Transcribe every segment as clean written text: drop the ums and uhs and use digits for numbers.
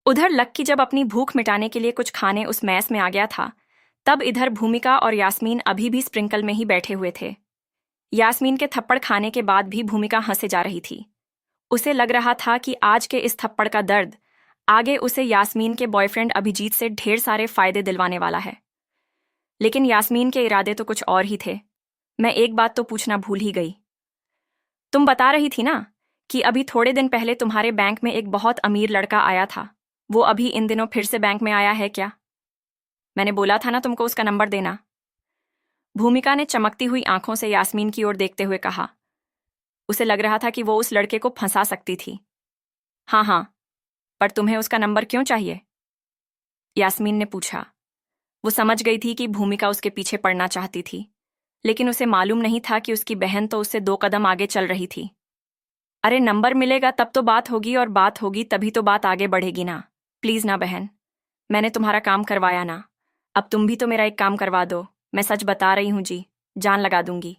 उधर लक्की जब अपनी भूख मिटाने के लिए कुछ खाने उस मैस में आ गया था, तब इधर भूमिका और यास्मीन अभी भी स्प्रिंकल में ही बैठे हुए थे। यास्मीन के थप्पड़ खाने के बाद भी भूमिका हंसे जा रही थी। उसे लग रहा था कि आज के इस थप्पड़ का दर्द आगे उसे यास्मीन के बॉयफ्रेंड अभिजीत से ढेर सारे फायदे दिलवाने वाला है। लेकिन यास्मीन के इरादे तो कुछ और ही थे। मैं एक बात तो पूछना भूल ही गई। तुम बता रही थी ना कि अभी थोड़े दिन पहले तुम्हारे बैंक में एक बहुत अमीर लड़का आया था। वो अभी इन दिनों फिर से बैंक में आया है क्या? मैंने बोला था ना तुमको उसका नंबर देना। भूमिका ने चमकती हुई आंखों से यास्मीन की ओर देखते हुए कहा। उसे लग रहा था कि वो उस लड़के को फंसा सकती थी। हाँ हाँ, पर तुम्हें उसका नंबर क्यों चाहिए? यास्मीन ने पूछा। वो समझ गई थी कि भूमिका उसके पीछे पड़ना चाहती थी, लेकिन उसे मालूम नहीं था कि उसकी बहन तो उससे 2 कदम आगे चल रही थी। अरे नंबर मिलेगा तब तो बात होगी, और बात होगी तभी तो बात आगे बढ़ेगी ना। प्लीज ना बहन, मैंने तुम्हारा काम करवाया ना, अब तुम भी तो मेरा एक काम करवा दो। मैं सच बता रही हूँ जी, जान लगा दूंगी।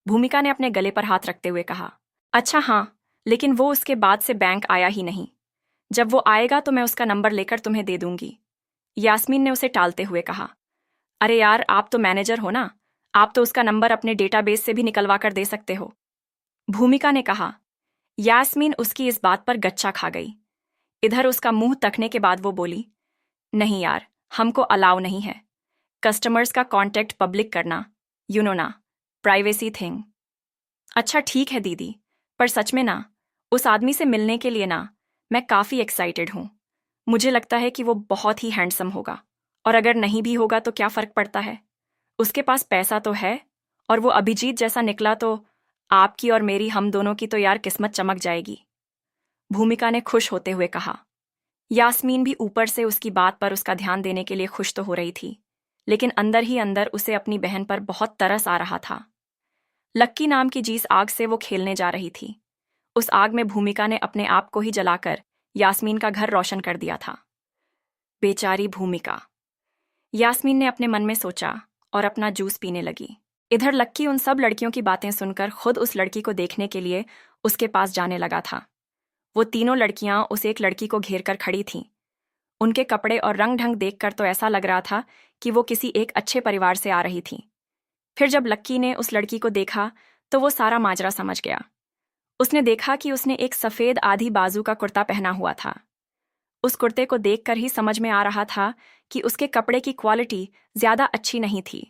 भूमिका ने अपने गले पर हाथ रखते हुए कहा। अच्छा हाँ, लेकिन वो उसके बाद से बैंक आया ही नहीं। जब वो आएगा तो मैं उसका नंबर लेकर तुम्हें दे दूंगी। यास्मीन ने उसे टालते हुए कहा। अरे यार, आप तो मैनेजर हो ना, आप तो उसका नंबर अपने डेटाबेस से भी निकलवा कर दे सकते हो। भूमिका ने कहा। यास्मीन उसकी इस बात पर गच्चा खा गई। इधर उसका मुंह तकने के बाद वो बोली, नहीं यार, हमको अलाउ नहीं है कस्टमर्स का कांटेक्ट पब्लिक करना, यू नो ना, प्राइवेसी थिंग। अच्छा ठीक है दीदी, पर सच में ना, उस आदमी से मिलने के लिए ना मैं काफ़ी एक्साइटेड हूँ। मुझे लगता है कि वो बहुत ही हैंडसम होगा, और अगर नहीं भी होगा तो क्या फ़र्क पड़ता है। उसके पास पैसा तो है, और वो अभिजीत जैसा निकला तो आपकी और मेरी, हम दोनों की तो यार किस्मत चमक जाएगी। भूमिका ने खुश होते हुए कहा। यास्मीन भी ऊपर से उसकी बात पर उसका ध्यान देने के लिए खुश तो हो रही थी, लेकिन अंदर ही अंदर उसे अपनी बहन पर बहुत तरस आ रहा था। लक्की नाम की जिस आग से वो खेलने जा रही थी, उस आग में भूमिका ने अपने आप को ही जलाकर यास्मीन का घर रोशन कर दिया था। बेचारी भूमिका, यास्मीन ने अपने मन में सोचा और अपना जूस पीने लगी। इधर लक्की उन सब लड़कियों की बातें सुनकर खुद उस लड़की को देखने के लिए उसके पास जाने लगा था। वो तीनों लड़कियां उस एक लड़की को घेर कर खड़ी थीं। उनके कपड़े और रंग ढंग देखकर तो ऐसा लग रहा था कि वो किसी एक अच्छे परिवार से आ रही थीं। फिर जब लक्की ने उस लड़की को देखा तो वो सारा माजरा समझ गया। उसने देखा कि उसने एक सफ़ेद आधी बाजू का कुर्ता पहना हुआ था। उस कुर्ते को देखकर ही समझ में आ रहा था कि उसके कपड़े की क्वालिटी ज़्यादा अच्छी नहीं थी।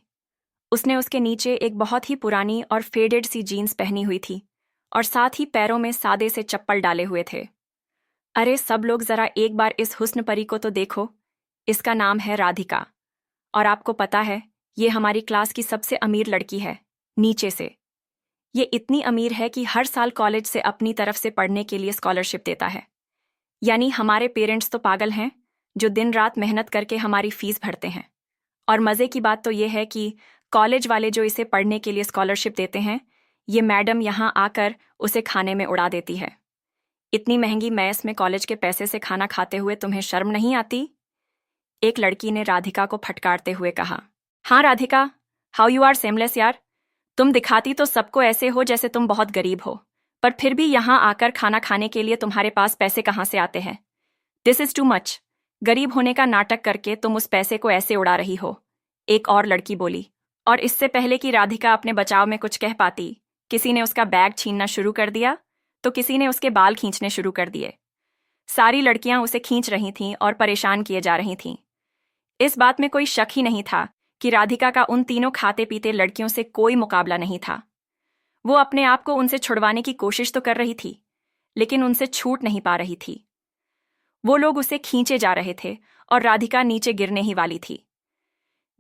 उसने उसके नीचे एक बहुत ही पुरानी और फेडेड सी जीन्स पहनी हुई थी, और साथ ही पैरों में सादे से चप्पल डाले हुए थे। अरे सब लोग ज़रा एक बार इस हुस्न परी को तो देखो। इसका नाम है राधिका, और आपको पता है ये हमारी क्लास की सबसे अमीर लड़की है, नीचे से। ये इतनी अमीर है कि हर साल कॉलेज से अपनी तरफ से पढ़ने के लिए स्कॉलरशिप देता है। यानी हमारे पेरेंट्स तो पागल हैं, जो दिन रात मेहनत करके हमारी फीस भरते हैं। और मज़े की बात तो ये है कि कॉलेज वाले जो इसे पढ़ने के लिए स्कॉलरशिप देते हैं, ये मैडम यहाँ आकर उसे खाने में उड़ा देती है। इतनी महंगी मैस में कॉलेज के पैसे से खाना खाते हुए तुम्हें शर्म नहीं आती? एक लड़की ने राधिका को फटकारते हुए कहा। हाँ Radhika, how you are seamless यार। तुम दिखाती तो सबको ऐसे हो जैसे तुम बहुत गरीब हो, पर फिर भी यहाँ आकर खाना खाने के लिए तुम्हारे पास पैसे कहाँ से आते हैं? This is too much. गरीब होने का नाटक करके तुम उस पैसे को ऐसे उड़ा रही हो, एक और लड़की बोली। और इससे पहले कि राधिका अपने बचाव में कुछ कह पाती, किसी ने उसका बैग छीनना शुरू कर दिया, तो किसी ने उसके बाल खींचने शुरू कर दिए। सारी लड़कियां उसे खींच रही थीं और परेशान किए जा रही थीं। इस बात में कोई शक ही नहीं था कि राधिका का उन तीनों खाते पीते लड़कियों से कोई मुकाबला नहीं था। वो अपने आप को उनसे छुड़वाने की कोशिश तो कर रही थी, लेकिन उनसे छूट नहीं पा रही थी। वो लोग उसे खींचे जा रहे थे और राधिका नीचे गिरने ही वाली थी।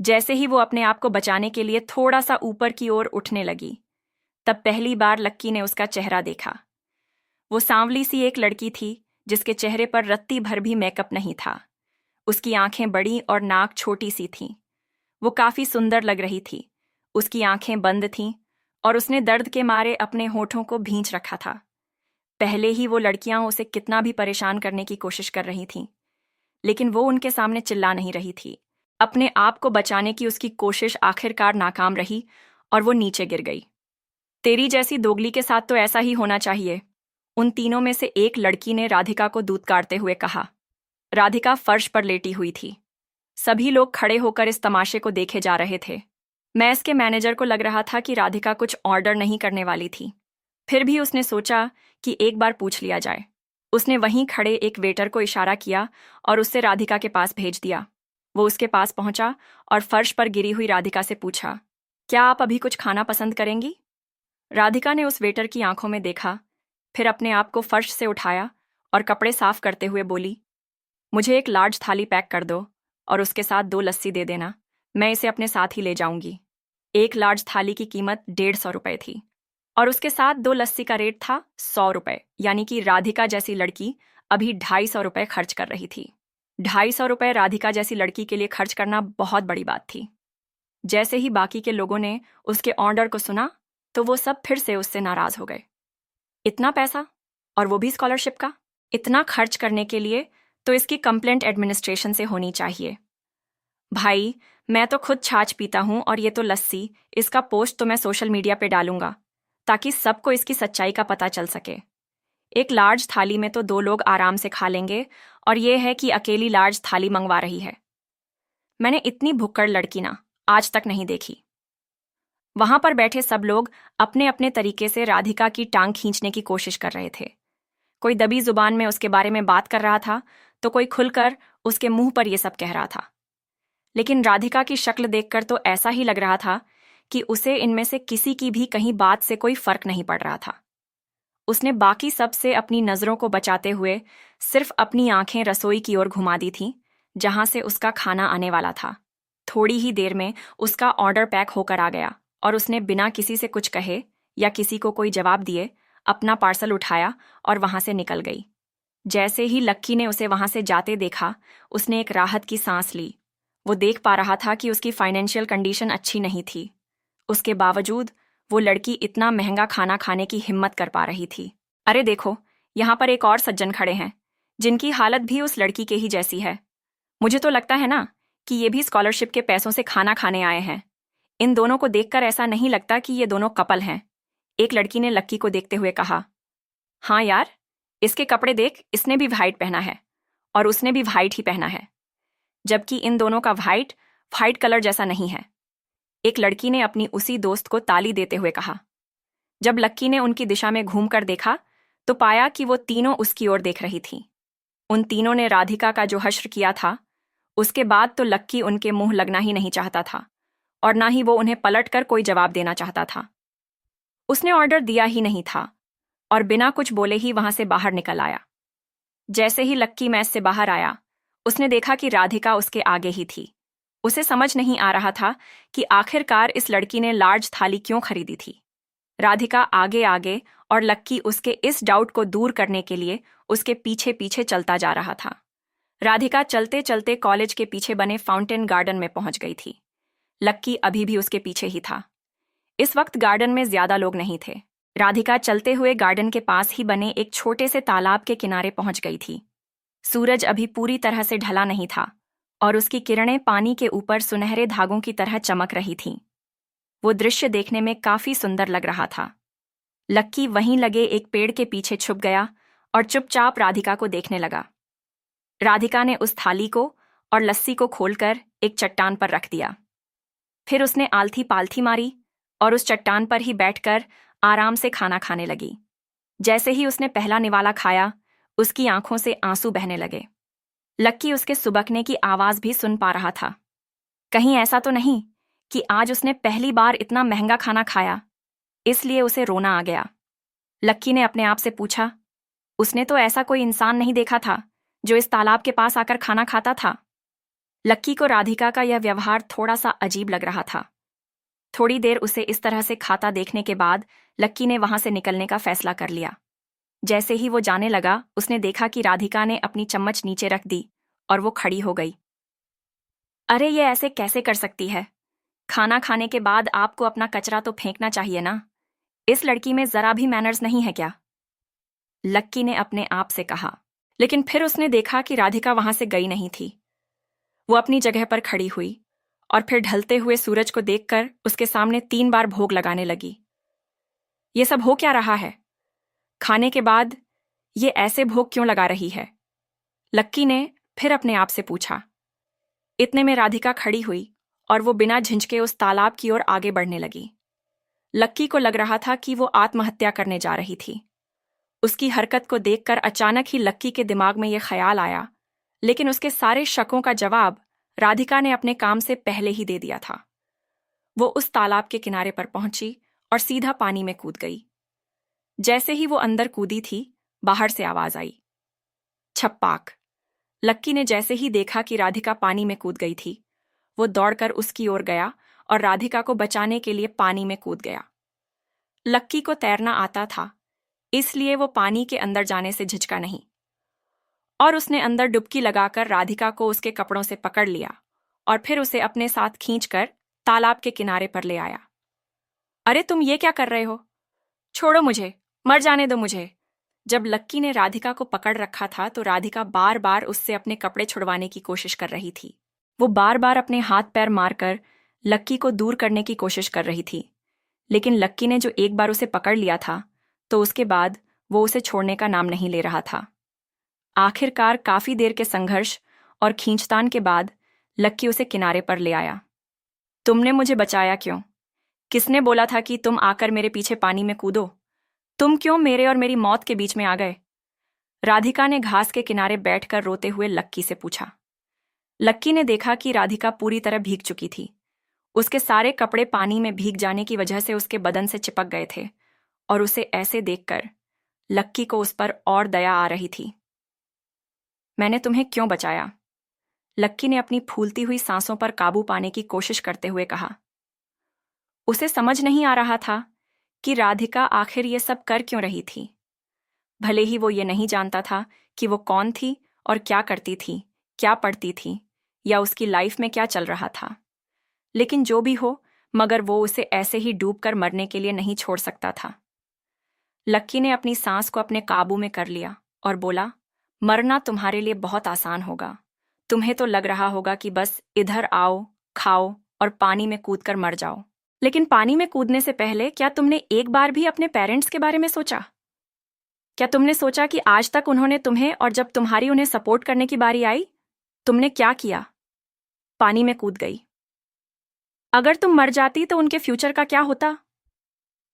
जैसे ही वो अपने आप को बचाने के लिए थोड़ा सा ऊपर की ओर उठने लगी, तब पहली बार लक्की ने उसका चेहरा देखा। वो सांवली सी एक लड़की थी जिसके चेहरे पर रत्ती भर भी मेकअप नहीं था। उसकी आंखें बड़ी और नाक छोटी सी थीं। वो काफी सुंदर लग रही थी। उसकी आंखें बंद थीं और उसने दर्द के मारे अपने होठों को भींच रखा था। पहले ही वो लड़कियां उसे कितना भी परेशान करने की कोशिश कर रही थीं, लेकिन वो उनके सामने चिल्ला नहीं रही थी। अपने आप को बचाने की उसकी कोशिश आखिरकार नाकाम रही और वो नीचे गिर गई। तेरी जैसी दोगली के साथ तो ऐसा ही होना चाहिए, उन तीनों में से एक लड़की ने राधिका को दूध काटते हुए कहा। राधिका फर्श पर लेटी हुई थी। सभी लोग खड़े होकर इस तमाशे को देखे जा रहे थे। मैस के मैनेजर को लग रहा था कि राधिका कुछ ऑर्डर नहीं करने वाली थी। फिर भी उसने सोचा कि एक बार पूछ लिया जाए। उसने वहीं खड़े एक वेटर को इशारा किया और उससे राधिका के पास भेज दिया। वो उसके पास पहुंचा और फर्श पर गिरी हुई राधिका से पूछा, क्या आप अभी कुछ खाना पसंद करेंगी? राधिका ने उस वेटर की आंखों में देखा, फिर अपने आप को फर्श से उठाया और कपड़े साफ करते हुए बोली, मुझे एक लार्ज थाली पैक कर दो और उसके साथ 2 लस्सी दे देना। मैं इसे अपने साथ ही ले जाऊंगी। एक लार्ज थाली की कीमत 150 रुपए थी और उसके साथ 2 लस्सी का रेट था 100 रुपए, यानी कि राधिका जैसी लड़की अभी 250 रुपए खर्च कर रही थी। 250 रुपए राधिका जैसी लड़की के लिए खर्च करना बहुत बड़ी बात थी। जैसे ही बाकी के लोगों ने उसके ऑर्डर को सुना तो वो सब फिर से उससे नाराज हो गए। इतना पैसा, और वो भी स्कॉलरशिप का? इतना खर्च करने के लिए तो इसकी कंप्लेंट एडमिनिस्ट्रेशन से होनी चाहिए। भाई, मैं तो खुद छाछ पीता हूं और ये तो लस्सी, इसका पोस्ट तो मैं सोशल मीडिया पे डालूंगा ताकि सबको इसकी सच्चाई का पता चल सके। एक लार्ज थाली में तो 2 लोग आराम से खा लेंगे और ये है कि अकेली लार्ज थाली मंगवा रही है। मैंने इतनी भुक्कड़ लड़की ना आज तक नहीं देखी। वहां पर बैठे सब लोग अपने अपने तरीके से राधिका की टांग खींचने की कोशिश कर रहे थे। कोई दबी जुबान में उसके बारे में बात कर रहा था तो कोई खुलकर उसके मुंह पर यह सब कह रहा था। लेकिन राधिका की शक्ल देखकर तो ऐसा ही लग रहा था कि उसे इनमें से किसी की भी कहीं बात से कोई फर्क नहीं पड़ रहा था। उसने बाकी सब से अपनी नजरों को बचाते हुए सिर्फ अपनी आंखें रसोई की ओर घुमा दी थीं, जहां से उसका खाना आने वाला था। थोड़ी ही देर में उसका ऑर्डर पैक होकर आ गया और उसने बिना किसी से कुछ कहे या किसी को कोई जवाब दिए अपना पार्सल उठाया और वहां से निकल गई। जैसे ही लक्की ने उसे वहां से जाते देखा, उसने एक राहत की सांस ली। वो देख पा रहा था कि उसकी फाइनेंशियल कंडीशन अच्छी नहीं थी। उसके बावजूद वो लड़की इतना महंगा खाना खाने की हिम्मत कर पा रही थी। अरे देखो, यहाँ पर एक और सज्जन खड़े हैं जिनकी हालत भी उस लड़की के ही जैसी है। मुझे तो लगता है ना कि ये भी स्कॉलरशिप के पैसों से खाना खाने आए हैं। इन दोनों को देखकर ऐसा नहीं लगता कि ये दोनों कपल हैं। एक लड़की ने लक्की को देखते हुए कहा, हाँ यार, इसके कपड़े देख, इसने भी व्हाइट पहना है और उसने भी व्हाइट ही पहना है, जबकि इन दोनों का व्हाइट कलर जैसा नहीं है। एक लड़की ने अपनी उसी दोस्त को ताली देते हुए कहा। जब लक्की ने उनकी दिशा में घूमकर देखा तो पाया कि वो तीनों उसकी ओर देख रही थीं। उन तीनों ने राधिका का जो हश्र किया था, उसके बाद तो लक्की उनके मुंह लगना ही नहीं चाहता था और ना ही वो उन्हें पलटकर कोई जवाब देना चाहता था। उसने ऑर्डर दिया ही नहीं था और बिना कुछ बोले ही वहां से बाहर निकल आया। जैसे ही लक्की मैस से बाहर आया, उसने देखा कि राधिका उसके आगे ही थी। उसे समझ नहीं आ रहा था कि आखिरकार इस लड़की ने लार्ज थाली क्यों खरीदी थी। राधिका आगे आगे और लक्की उसके इस डाउट को दूर करने के लिए उसके पीछे पीछे चलता जा रहा था। राधिका चलते चलते कॉलेज के पीछे बने फाउंटेन गार्डन में पहुंच गई थी। लक्की अभी भी उसके पीछे ही था। इस वक्त गार्डन में ज्यादा लोग नहीं थे। राधिका चलते हुए गार्डन के पास ही बने एक छोटे से तालाब के किनारे पहुंच गई थी। सूरज अभी पूरी तरह से ढला नहीं था और उसकी किरणें पानी के ऊपर सुनहरे धागों की तरह चमक रही थीं। वो दृश्य देखने में काफी सुंदर लग रहा था। लक्की वहीं लगे एक पेड़ के पीछे छुप गया और चुपचाप राधिका को देखने लगा। राधिका ने उस थाली को और लस्सी को खोलकर एक चट्टान पर रख दिया। फिर उसने आलथी पालथी मारी और उस चट्टान पर ही बैठकर आराम से खाना खाने लगी। जैसे ही उसने पहला निवाला खाया, उसकी आंखों से आंसू बहने लगे। लक्की उसके सुबकने की आवाज भी सुन पा रहा था। कहीं ऐसा तो नहीं कि आज उसने पहली बार इतना महंगा खाना खाया, इसलिए उसे रोना आ गया। लक्की ने अपने आप से पूछा, उसने तो ऐसा कोई इंसान नहीं देखा था जो इस तालाब के पास आकर खाना खाता था। लक्की को राधिका का यह व्यवहार थोड़ा सा अजीब लग रहा था। थोड़ी देर उसे इस तरह से खाता देखने के बाद लक्की ने वहां से निकलने का फैसला कर लिया। जैसे ही वो जाने लगा, उसने देखा कि राधिका ने अपनी चम्मच नीचे रख दी और वो खड़ी हो गई। अरे, ये ऐसे कैसे कर सकती है? खाना खाने के बाद आपको अपना कचरा तो फेंकना चाहिए ना। इस लड़की में जरा भी मैनर्स नहीं है क्या? लक्की ने अपने आप से कहा। लेकिन फिर उसने देखा कि राधिका वहां से गई नहीं थी। वो अपनी जगह पर खड़ी हुई और फिर ढलते हुए सूरज को देखकर उसके सामने 3 बार भोग लगाने लगी। ये सब हो क्या रहा है? खाने के बाद ये ऐसे भोग क्यों लगा रही है? लक्की ने फिर अपने आप से पूछा। इतने में राधिका खड़ी हुई और वो बिना झिझके उस तालाब की ओर आगे बढ़ने लगी। लक्की को लग रहा था कि वो आत्महत्या करने जा रही थी। उसकी हरकत को देखकर अचानक ही लक्की के दिमाग में यह ख्याल आया, लेकिन उसके सारे शकों का जवाब राधिका ने अपने काम से पहले ही दे दिया था। वो उस तालाब के किनारे पर पहुंची और सीधा पानी में कूद गई। जैसे ही वो अंदर कूदी थी, बाहर से आवाज आई, छप्पाक। लक्की ने जैसे ही देखा कि राधिका पानी में कूद गई थी, वो दौड़कर उसकी ओर गया और राधिका को बचाने के लिए पानी में कूद गया। लक्की को तैरना आता था, इसलिए वो पानी के अंदर जाने से झिझका नहीं और उसने अंदर डुबकी लगाकर राधिका को उसके कपड़ों से पकड़ लिया और फिर उसे अपने साथ खींचकर तालाब के किनारे पर ले आया। अरे तुम ये क्या कर रहे हो? छोड़ो मुझे, मर जाने दो मुझे। जब लक्की ने राधिका को पकड़ रखा था तो राधिका बार बार उससे अपने कपड़े छुड़वाने की कोशिश कर रही थी। वो बार बार अपने हाथ पैर मारकर लक्की को दूर करने की कोशिश कर रही थी, लेकिन लक्की ने जो एक बार उसे पकड़ लिया था तो उसके बाद वो उसे छोड़ने का नाम नहीं ले रहा था। आखिरकार काफी देर के संघर्ष और खींचतान के बाद लक्की उसे किनारे पर ले आया। तुमने मुझे बचाया क्यों? किसने बोला था कि तुम आकर मेरे पीछे पानी में कूदो? तुम क्यों मेरे और मेरी मौत के बीच में आ गए? राधिका ने घास के किनारे बैठकर रोते हुए लक्की से पूछा। लक्की ने देखा कि राधिका पूरी तरह भीग चुकी थी। उसके सारे कपड़े पानी में भीग जाने की वजह से उसके बदन से चिपक गए थे और उसे ऐसे देखकर लक्की को उस पर और दया आ रही थी। मैंने तुम्हें क्यों बचाया? लक्की ने अपनी फूलती हुई सांसों पर काबू पाने की कोशिश करते हुए कहा। उसे समझ नहीं आ रहा था कि राधिका आखिर ये सब कर क्यों रही थी। भले ही वो ये नहीं जानता था कि वो कौन थी और क्या करती थी, क्या पढ़ती थी या उसकी लाइफ में क्या चल रहा था, लेकिन जो भी हो, मगर वो उसे ऐसे ही डूबकर मरने के लिए नहीं छोड़ सकता था। लक्की ने अपनी सांस को अपने काबू में कर लिया और बोला, मरना तुम्हारे लिए बहुत आसान होगा। तुम्हें तो लग रहा होगा कि बस इधर आओ, खाओ और पानी में कूदकर मर जाओ, लेकिन पानी में कूदने से पहले क्या तुमने एक बार भी अपने पेरेंट्स के बारे में सोचा? क्या तुमने सोचा कि आज तक उन्होंने तुम्हें और जब तुम्हारी उन्हें सपोर्ट करने की बारी आई, तुमने क्या किया? पानी में कूद गई। अगर तुम मर जाती तो उनके फ्यूचर का क्या होता?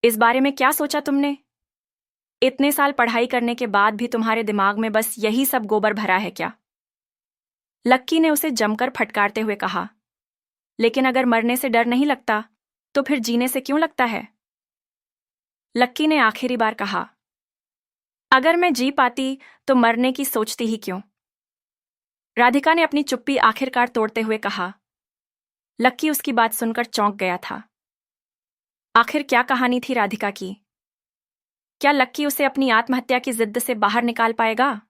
इस बारे में क्या सोचा तुमने? इतने साल पढ़ाई करने के बाद भी तुम्हारे दिमाग में बस यही सब गोबर भरा है क्या? लक्की ने उसे जमकर फटकारते हुए कहा। लेकिन अगर मरने से डर नहीं लगता तो फिर जीने से क्यों लगता है? लक्की ने आखिरी बार कहा। अगर मैं जी पाती तो मरने की सोचती ही क्यों? राधिका ने अपनी चुप्पी आखिरकार तोड़ते हुए कहा। लक्की उसकी बात सुनकर चौंक गया था। आखिर क्या कहानी थी राधिका की? क्या लक्की उसे अपनी आत्महत्या की जिद से बाहर निकाल पाएगा?